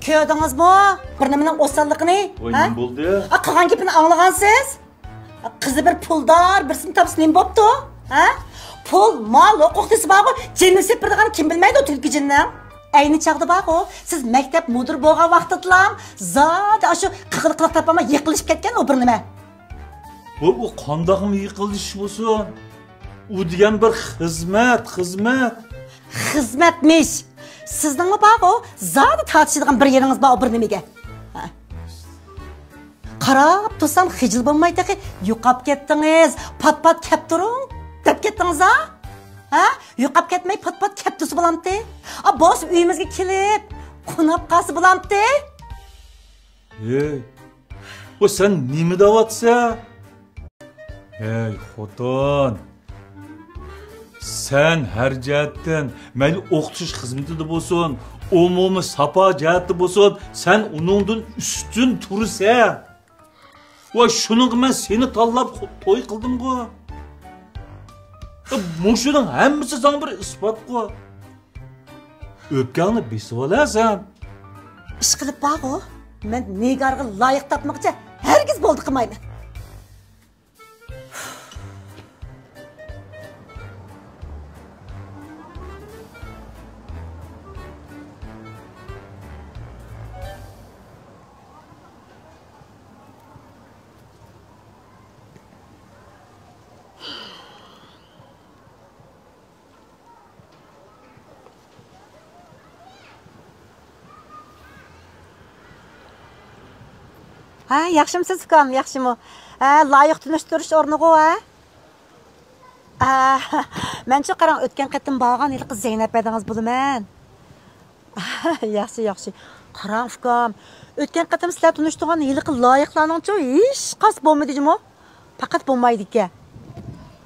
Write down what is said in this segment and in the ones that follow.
Köydünüzmü? Bir nimenin osallıqını? Oy, ne buldu ya? Qilgan gapini anlagansız? Qizi bir puldar, birisini tapsa nima bo'pti? Ha? Pul, mal, huquq desa bag'u, jinni sepirdigan kim bilmaydi o tulki jinni. Ayni chaqda bag'u, siz maktab mudir bo'lgan vaqtidlam, zot shu qiqiliq tapama yiqilishib ketgan o bir nima. Bu qandaqmi yiqilish bo'lsin? U degan bir xizmat. Xizmatmish. Sizningmi bag'u, zot tortishadigan bir yeringiz bor bir nimaga. Qarab tursam xijil bo'lmaydi, yo'qab ketdingiz, pat-pat kep turing, deb ketdingiz ha? Ha? Yo'qab ketmay pat-pat kep tursa bo'lamdi. Bosh uyimizga kelib, qonab qolsa bo'lamdi. Ey. O sen nima deyapsan? Ey xotin. Sen her jihatdan, mayli o'qitish xizmatida bo'lsin, umumiy sapo jihatda bo'lsin, sen uningdan ustun tursan. Va shuning men seni tanlab to'y qildim-ku. Mushuning hammasi sana bir isbot-ku. O'pganni besib olasan. Ish qilib baqo, men Nigarga loyiq topmoqchi hargiz bo'ldi qilmayman. Ha, yaxshimisiz ukam, yaxshimi? Ha, loyiq tunishtirish o'rniga ha? Mencha qarang, o'tgan qatim borgan yilqi Zaynab edingiz bo'laman. Yaxshi. Qarang ukam, o'tgan qatim sizlar tunishtirgan yilqi loyiqlarning-chi hech qas bo'lmadimi? Faqat bo'lmaydi ekan.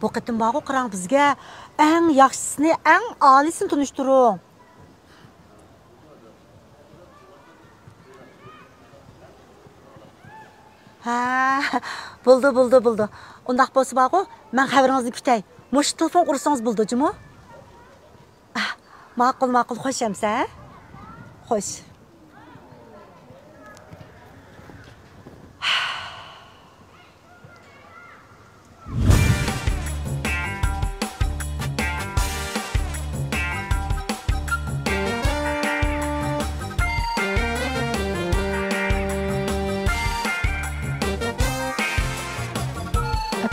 Bu qatim borgu qarang bizga eng yaxshisini, eng olisini tunishtiring. Ha, buldu. Undaq bo'lsa baqo, men xabaringizni kutay. Mush telefon ursangiz bo'ldi-jimi? Ma'qul, xo'shamsa? Xo'sh.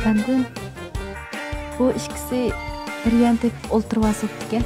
Efendim, bu ikisi bir yan tepib o'ltirib asibdi.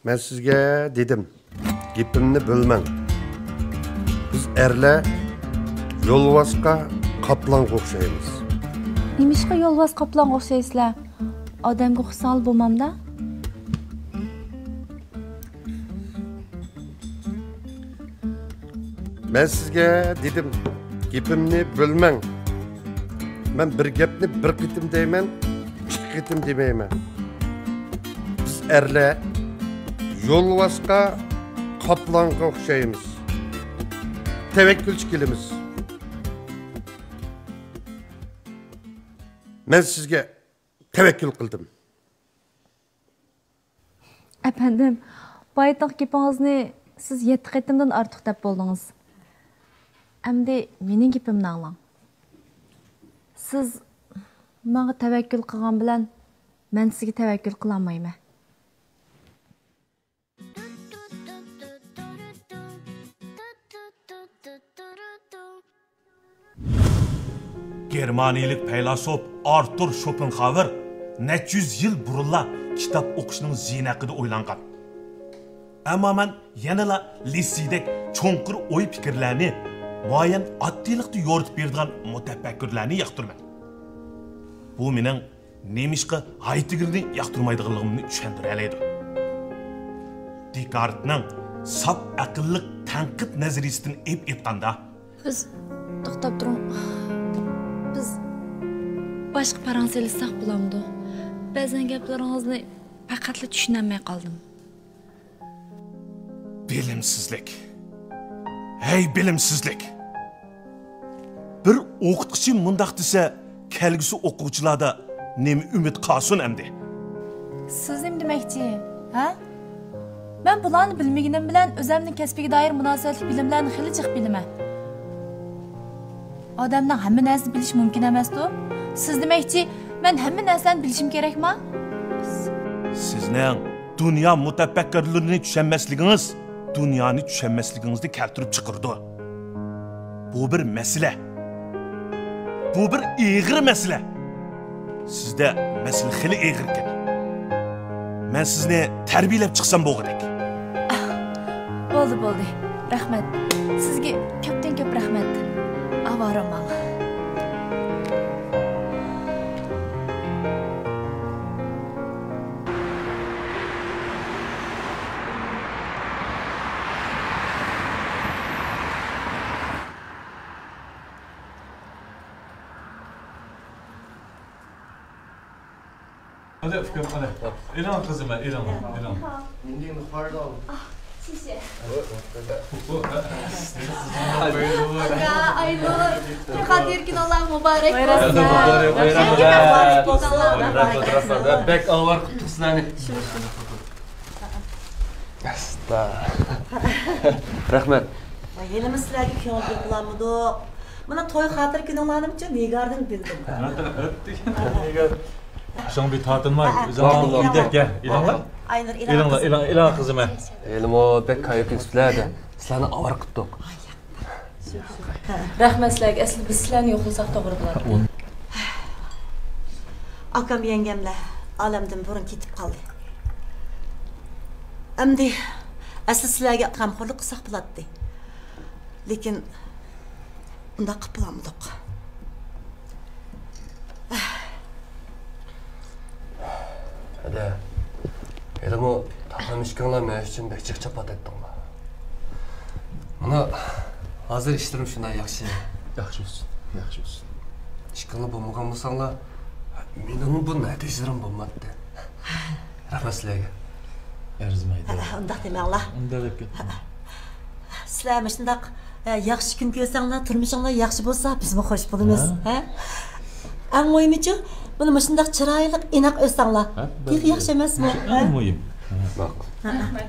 Ben sizge dedim, gipimni bölmeng. Biz erler yolvasqa qaplanga o'xshaymiz. Nimishqa yolvas qaplanga o'xshaysizlar? Odamga xusal bo'lmamda? Ben sizge dedim, gipimni bölmeng. Ben bir gapni bir qitim deyman, ikki qitim demayman. Biz erler yolvasqa qaplanga o'xshaymiz. Tevekkülçi kelimiz. Men sizge tevekkül qildim. Efendim, baytaq gapingizni siz 7 qatimdan ortiq deb bo'ldingiz. Endi mening gapimni anglang. Siz menga tevekkül qilgan bilan men sizga tevekkül qila olmayman. Germaniyalik faylasuf Arthur Schopenhauer necha yuz yil burunla kitap o'qishning ziynaqida o'ylangan. Ammo men yanala liseydek cho'nqir o'y fikrlarni, muayyan oddiylikda yoritib beradigan mutafakkirlarni yoqtirman. Bu mening nemishqa Haytigirni yoqtirmaydiganligimni tushuntiradi. Descartesning sap aqlliq tanqid nazariyasidan aytganda. Biz to'xtab turing. Biz boshqa parangs elsak bo'lamdi. Ba'zan gaplaringizni faqatla tushunmay qoldim. Bilimsizlik. Hey bilimsizlik. Bir o'qituvchi mundaq desa, kelgusi o'quvchilarda nima umid qolsin endi? Siz nima demoqchi? Ha? Men bularni bilmaginim bilan o'zimning kasbiga doir munosabatli bilimlarni xili jiq bilaman. Odamning hamma narsani bilish mumkin emas-ku. Siz demoqchi, men hamma narsani bilishim kerakmi? Sizning dunyo mutafakkirlarini tushunmasligingiz dunyoni tushunmasligingizni keltirib chiqirdi. Bu bir masala. Bu bir ig'ir masala. Sizda masala xili ig'ir ekan. Men sizni tarbiyalab chiqsam bo'g'idek. Bo'ldi. Rahmat. Sizga ko'pdan ko'p rahmat. Avoraman. Hadi Fikrim, hadi. İlan kızım, ilan. Aynur, hadir günler mübarek olsun. Bek avar kutuslarını. Rahmet. Yenimiz sizlarga ko'ngil qilamidi. Mana to'y xotir kuninglarni-chi Nigardan bildim. Şun bir tatın var. Zaman gidek gel. İlanlar. Aynur İlan kızım. Elim o bek kayık üstlerdi. Sizlarni avar kuttuk. Rahmat sizlarga. Asli biz sizlarni yo'qlasak to'g'ri bo'ladi. Akam yengemle alamdan burun ketib qoldi. Endi asli sizlarga g'amxo'rlik qilsak bo'ladi. Lekin unda qilib bo'lmadik. Hadi. Elim o tanışkanlar men için bekçik çapat ettin la. Mana hazır işlerim şundan yaxşı. Yaxşı olsun. İşkanlı bo'lmagan bo'lsanglar, mening bu natijalarim bo'lmadi. Rahmat sizlarga. Arzimaydi. Unda demanglar. Unda deb ketdim. Sizlar mana shundaq yaxshi kun ko'rsanglar, turmushinglar yaxshi bo'lsa, bizmi xo'sh bo'lamiz, ha? Eng muhimichi, buni mana shundaq chiroyli, inoq o'ssanglar. Yo'q, yaxshi emasmi? Eng muhim. Rahmat.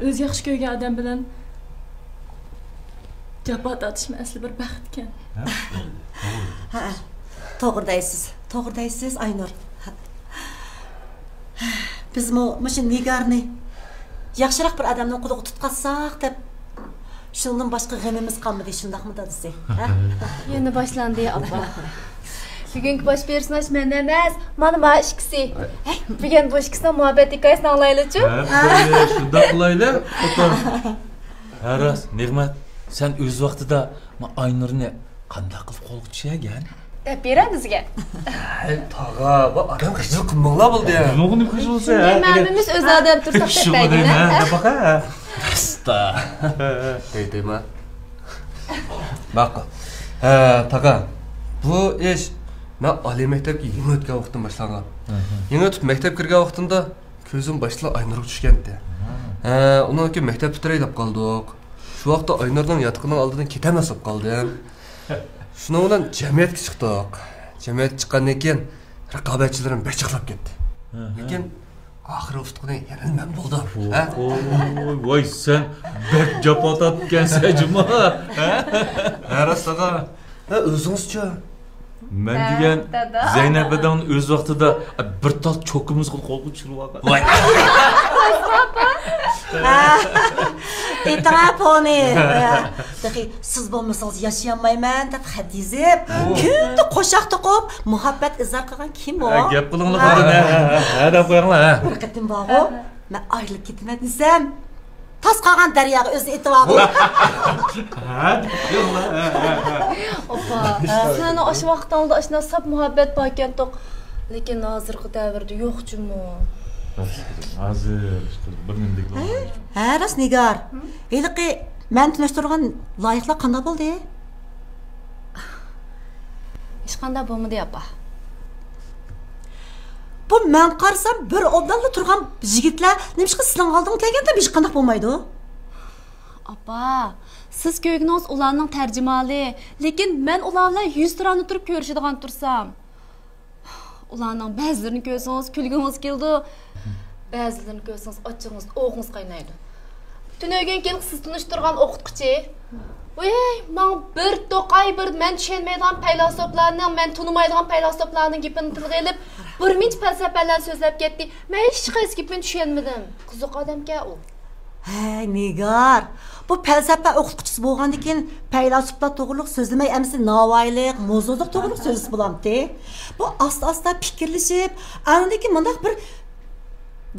O'z yaxshi ko'rgan odam bilan jafo tortishma asli bir baxt ekan. To'g'ri deysiz, Aynur. Bizmi mana Nigarni yaxshiroq bir odamning quduq tutqazsak deb shundan boshqa g'amimiz qolmadi, shundaqmi dadisi? Yana boshlandi, appa. Bugungi bosh personaj men emas, mana ma ikkisi. Bugun bosh ikkisi muhabbet hikoyasini anglaylik-chi? Shunda qilayli. Aras, Nig'mat, sen o'z vaqtida Aynurni qanday qilib qo'lga tushirgan? Deb beradi sizga. Taga, bu adam hijr qilmoqlar bo'ldi ya. Nima qilib qish bo'lsa? Ma'lumimiz o'z odam tursa Shu deyman, baqa. Asta. Deyman. Baqa. Taga. Bu ish men oliy maktabga yangi o'tgan vaqtim boshlangan. Yangi o'tib maktab kirgan vaqtimda ko'zim boshla Aynurga tushgandi. Undan keyin maktab bitiray deb qoldik. Shu vaqtda Aynurning yotqining oldidan ketamas deb qoldim. Shuning bilan jamiyatga chiqdik. Jamiyatga chiqqandan keyin raqobatchilarim bechiqlab ketdi. Lekin oxiri ustqini yana men bo'ldim. Voy sen bek jafo tortgansan juma. Arasaga o'zingizchi Men degan Zaynabidan o'z vaqtida bir tal cho'kimizni qo'lga tushirib olgan. Voy. Etrafoni. Dahi siz bo'lmasangiz yashayolmayman deb xat yozib, kunda qo'shoq to'qib, muhabbat izhor qilgan kim u? Gap qilinglar qarana. Ha deb qo'yinglar. Bir qatim borib, men ayrilib ketaman desam, tas qolgan daryoga o'zini etib oldim. Ha, qilinglar. Oppa, sizlarni o'sha vaqtda sap muhabbat bor ekan to'q. Lekin hozirgi davrda yo'q-chimi? Hazır işte bir mindik bo'ladi. Ha, ras Nigar. Heliqi men tunashtirgan loyiqlar qanday bo'ldi? Hech qanday bo'lmadi, opa. Bu men qarsam bir obdalda turgan yigitlar nimishqa sizning oldingga kelganda hech qanday bo'lmaydi. Opa, siz ko'rganingiz ularning tarjimali, lekin men ular bilan 100 turani turib ko'rishadigan tursam. Ularning ba'zilarini ko'rsangiz kulgingiz keldi. Ba'zilarini ko'rsangiz ochig'ingiz, o'g'ingiz qaynaydi. Tünögen kelib siz tunishtirgan o'qituvchi. Voy, men bir to'qay bir men tushunmaydigan filosoflarning, men tunimaydigan filosoflarning gapini tilga olib, bir minch falsafalar so'zlab ketdi. Men hech qaysi gapini tushunmadim. Qiziq odamga u. Hey Nigar, bu falsafa o'qituvchisi bo'lgandan keyin filosoflar to'g'riliq so'zlamay emsi navoiylik, mozozlik to'g'riliq so'z bo'lamdi. Bu asta-asta fikrlashib, anadagi mundaq bir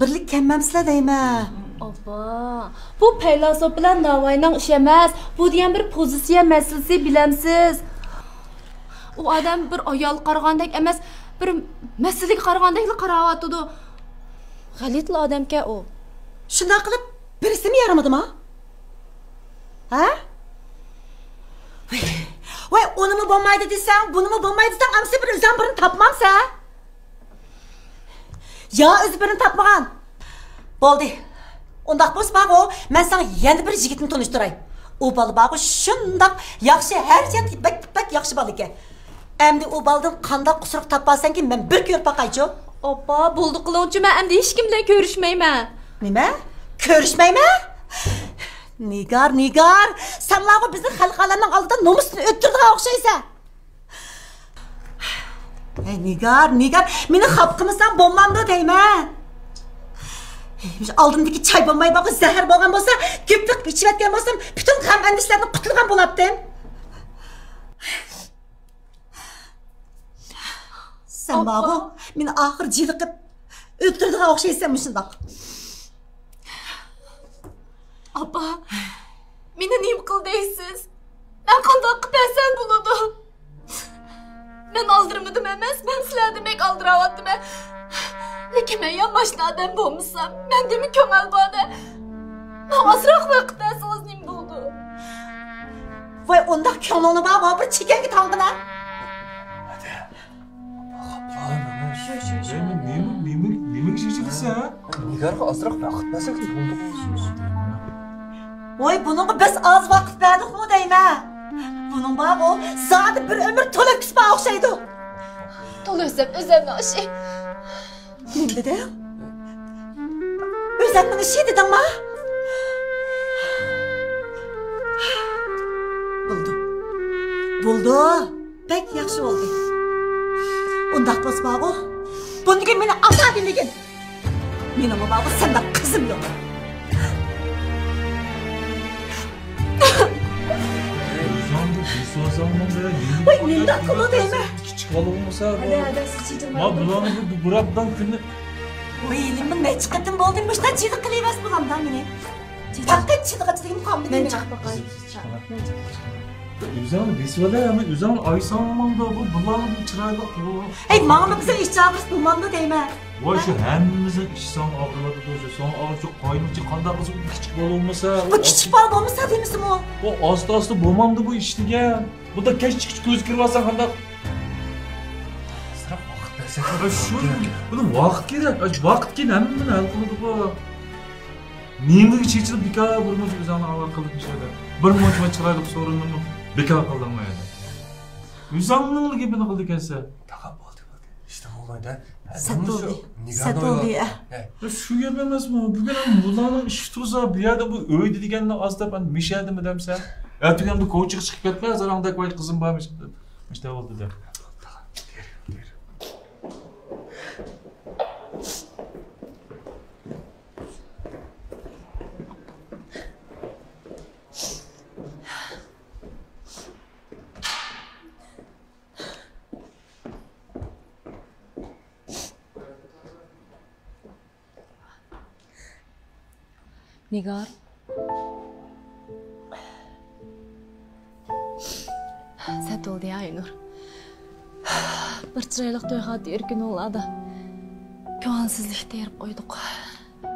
birlik kelmamsizlar deyman. Opa, bu filosof bilan Navoiyning ishi emas, bu degan bir pozitsiya masalasi bilamsiz. U odam bir ayol qaragandek emas, bir masalaga qaragandek qarayotdi. G'alitli odamga u. Shunday qilib birisimi yaramadimi? Ha? Voy, unimi bo'lmaydi desang, bunimi bo'lmaydi desang, amsi bir o'zim birini topmamsa? Ya o'z birini topmagan. Bo'ldi. Undaq bo'lsa bago, men sana yana bir yigitni tanishtiray. U bola bago shundoq yaxshi, har jihatdan bak yaxshi bola ekan. Endi u boladan qanday qusur toppasanki, men bir ko'rib baqaychi. Opa, bo'ldi qiluvchi, men endi hech kim bilan ko'rishmayman. Nima? Ko'rishmayman? Nigar, sen bago bizni xalqlarning oldida nomusni o'ttirdigan o'xshaysan. Hey Nigar, meni xafa qilmasan bo'lmamdi deyman. Aldımdaki çay bo'lmay bağı zahar bo'lgan bo'lsa, ko'plik ichib yotgan bo'lsam, butun g'am andishlardan qutulgan bo'lardim. Sen bağı meni oxir jiliqib o'ltirdigan o'xshaysan shundoq. Opa, meni nim qil deysiz? Men qanday qilsam bo'ladi? Men aldırmadım emas, men sizlar demek aldıravadım. Lekin men yamashli odam bo'lmasam, menda mi ko'ngil borda? Men ozroq vaqt asosiz nim bo'ldi. Voy, unda ko'nglini bağı bir chekanga tong'ina. Hadi. Nima ishlaysan? Nigarga ozroq vaqt bersak bo'ldi. Voy, buningga biz oz vaqt berdikmi deyman. Buning bağı zodi bir umr to'lib kisba o'xshaydi. To'lsam o'zimni ishi. Nima dedim? O'zimning ishi dedingmi? Bo'ldi. Bek yaxshi bo'ldi. Undaq bo'lsa bağı, bunga meni ota deligin. Mening bağı senda qizim yo'q. Voy, nenda qildi deyman. Kichik bola bo'lmasa, Hadi siz ma bularni bu burabdan kunni. Voy, elimni necha qatim bo'ldi, mushta chidiq qilayvas bulamdan meni. Faqat chidiqchiligim qoldi. Men chiqib boqay. Üzan besvela ama üzan aysanmanda bu bularni chiroyli qilib. Ey, ma'lum biza ish chaqirish bo'lmadi deyman. Voy, shu hammamizning ishson og'iladi do'sha. Son og'ilchi qoyilchi qanday qilsa kichik bola bo'lmasa, Bu kichik bola bo'lmasa deymisiz-mi? bu asta bo'lmamdi bu ishtiga. Bu da kech ko'z kirib qanday Ozroq vaqt bersak. shu buni vaqt kerak. Vaqt keyin hammani hal qiladi bu. Nima chechilib bekor bo'lmasa o'zini avval qilib ishlaydi. Bir muncha chiroyli so'rinni bekor qildirmaydi. O'zingning gapini qildi ekansan. Taqa bo'ldi. İşte olmaydi. Satoldi. Shu gap emasmi? Bugun ham bularning ish tursa, bu yerda bu o'ydi deganni ozda ben mishadimi demsan. Ertaga bu ko'chiq chiqib ketmay, zarangda qo'y qizim bormish. Ishda bo'ldi deb. Nigar. Satoldi Aynur. Bir chiroyli to'y xati erkin o'ladi. Ko'ngil Amansızlıkta yerip koyduk.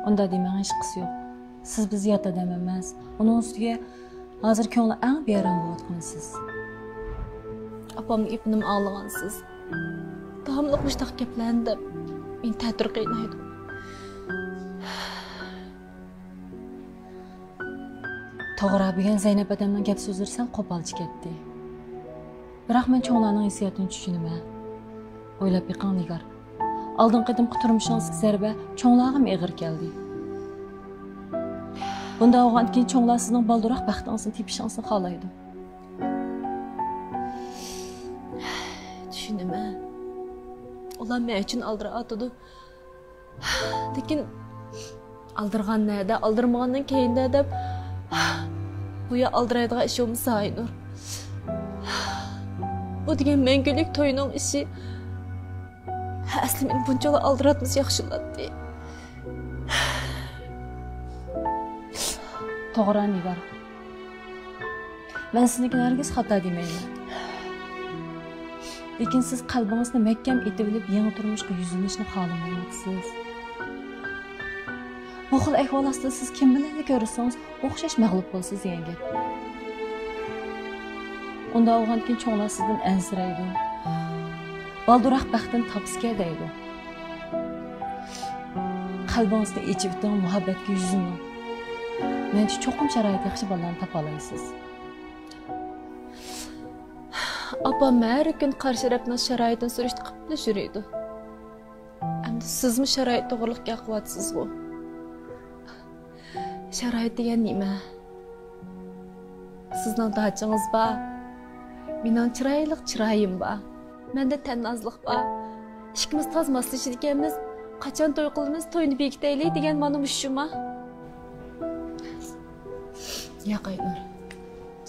Unda demeğin hiç qısı yo'q. Siz biz yat adam emas. Onun üstüge hazır ko'ngli eng beram bo'layotgansiz. Apamın ipini ağlagansız. Davamlıq müştaq geplendi. Men ta'tir qiynaydı. To'g'ri bilgan Zaynab adamdan gap so'zlarsan qo'polchi ketdi. Biroq men cho'nglarning hissiyotini tushunaman. O'ylab yiqan Nigar. Aldın qıdımqı turmuşunuz zərбə çoğlarım ağır gəldi. Bunda oğan ki çoğlar sizin baldıraq bəxtinizi tepişinizi xalaydı. Düşünümə. Olan mən üçün aldıra atıdı. Lekin aldırğan nədə, aldırmağandan keyində edib buya aldıraydığa iş olmasa Aynur. Bu degen məngülük toyunun işi Aslı meni buncalı aldıratmız yaxşıladı. To'g'ri Nigar. Men siznikini hargiz xato demayman. Lekin siz qalbingizni mahkam etib olib yangi turmushga yuzlanishni xohlamayapsiz. Bu xil ahvol ostida siz kim bilan ko'rsangiz o'xshash mag'lub bo'lsiz degan gap. Unda o'g'ankin cho'nglar sizdan ansiraydi. Baldıraq bəxtin tapıske deydi. Qalbinizdə içibdən muhabbətə yüzünü. Məncə çoxum şərait yaxşı balanı tapalayısınız. Apam hər gün qarşı tərəfdən şəraitini sürüşdü qıplı jürüydü. Əmdə sizmi şərait doğruluq qəqvatsız bu? Şərait deyən nimə? Sizdən dağcınız ba? Məndən çiraylıq çirayım ba? Məndə tənnazlıq var. İkimiz taz maslaşır ikimiz. Qaçan toy qılımız, toyunu bekitəylik degan mana müşşuma. Yo'q Aynur.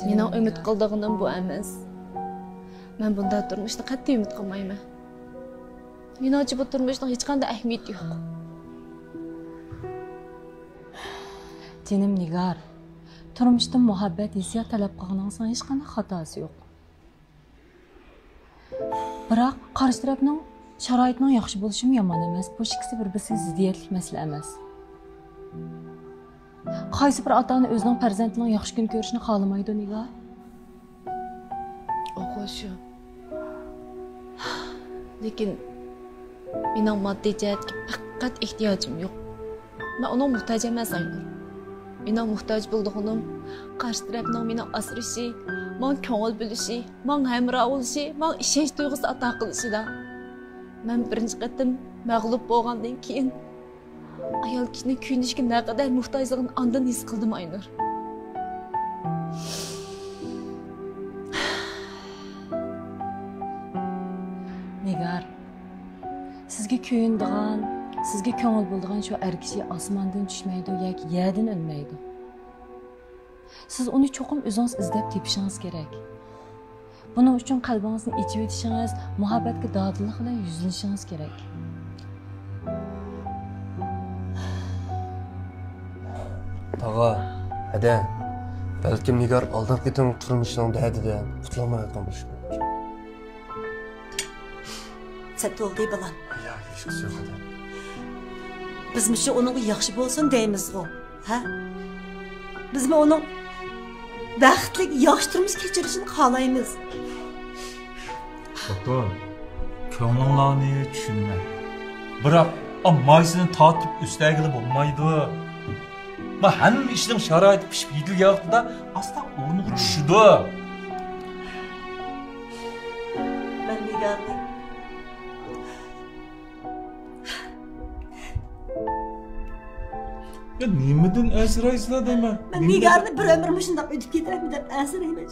Mening umid qildig'inim bu emas. Men bunda turmushni qat'iy umid qilmayman. Menimcha bu turmushning hech qanday ahamiyati yo'q. Canım Nigar, turmushda muhabbat hissiyot talab qilganingizning hech qanday xatosi yo'q. Biroq qarshi tarafning sharoitining yaxshi bo'lishi yomon emas. Bu ikkisi bir-biriga ziddiyatli masala emas. Qaysi bir ota-ona o'zining farzandining yaxshi kun ko'rishini xohlamaydi Nigar? O'qishu. Lekin mening moddiy jihatga faqat ehtiyojim yo'q. Men uning muhtoj emas Aynur. Mening muhtoj bo'lganim qarshi tarafning meni asrashi, men ko'ngil bilishi, men hamroh bo'lishi, men ishonch tuyg'usi ato qilishida. Men birinchi qatim mag'lub bo'lgandan keyin ayol kishining kuyinishga naqadar muhtojligini ondan his qildim Aynur. Nigar, sizga kuyindigan, sizga ko'ngil bo'ldigan shu erkishi osmondan tushmaydi yoki yerdan o'lmaydi. Siz uni cho'qim o'zingiz izlab tepishingiz kerak. Buning uchun qalbingizni ichib etishingiz, muhabbatga dodillik bilan yuzlanishingiz kerak. Tog'a, hada, balkim Nigar oldin qitim turmushining da'dida qutulmayotgan bo'lishi mumkin. Sen oldu balan. Ya, hech qisi yo'q hada. Bizmi shu onun yaxshi bo'lsin deymiz-ku, ha? Bizmi onun baxtli yaxshi turmush kechirishini xohlaymiz. Xo'p, ko'nglingizni tushunaman. Biroq maysini tortib ustagili bo'lmaydi. Men hamma ishning sharoiti pishib yetilgan vaqtida asta o'rniga tushdi. Ben Nigar'ni Ya nimadan asraysizlar deyman? Ben Nigar'ni bir ömrüm shundoq o'tib ketarmi deb ansirayman.